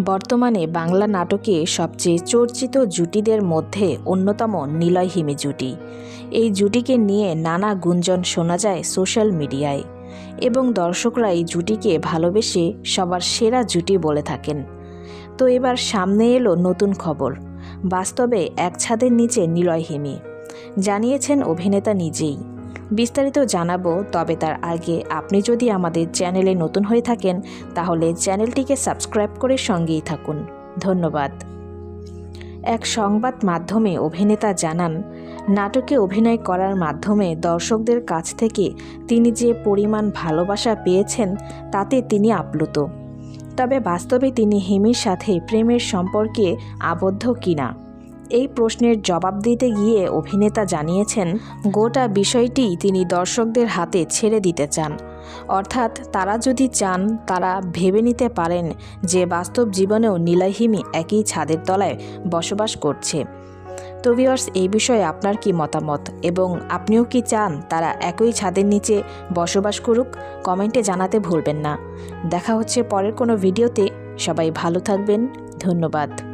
বর্তমানে বাংলা নাটকে সবচেয়ে চর্চিত জুটিদের মধ্যে অন্যতম নিলয় হিমি জুটি। এই জুটিকে নিয়ে নানা গুঞ্জন শোনা যায় সোশ্যাল মিডিয়ায় এবং দর্শকরা এই জুটিকে ভালোবেসে সবার সেরা জুটি বলে থাকেন। তো এবার সামনে এলো নতুন খবর। বাস্তবে এক ছাদের নিচে নিলয় হিমি, জানিয়েছেন অভিনেতা নিজেই। বিস্তারিত জানাবো, তবে তার আগে আপনি যদি আমাদের চ্যানেলে নতুন হয়ে থাকেন তাহলে চ্যানেলটিকে সাবস্ক্রাইব করে সঙ্গেই থাকুন। ধন্যবাদ। এক সংবাদ মাধ্যমে অভিনেতা জানান, নাটকে অভিনয় করার মাধ্যমে দর্শকদের কাছ থেকে তিনি যে পরিমাণ ভালোবাসা পেয়েছেন তাতে তিনি আপ্লুত। তবে বাস্তবে তিনি হিমির সাথে প্রেমের সম্পর্কে আবদ্ধ কিনা এই প্রশ্নের জবাব দিতে গিয়ে অভিনেতা জানিয়েছেন, গোটা বিষয়টি তিনি দর্শকদের হাতে ছেড়ে দিতে চান। অর্থাৎ তারা যদি চান তারা ভেবে নিতে পারেন যে বাস্তব জীবনেও নিলয় হিমি একই ছাদের তলায় বসবাস করছে। তো ভিউয়ার্স, এই বিষয়ে আপনার কি মতামত এবং আপনিও কি চান তারা একই ছাদের নিচে বসবাস করুক? কমেন্টে জানাতে ভুলবেন না। দেখা হচ্ছে পরের কোনো ভিডিওতে। সবাই ভালো থাকবেন। ধন্যবাদ।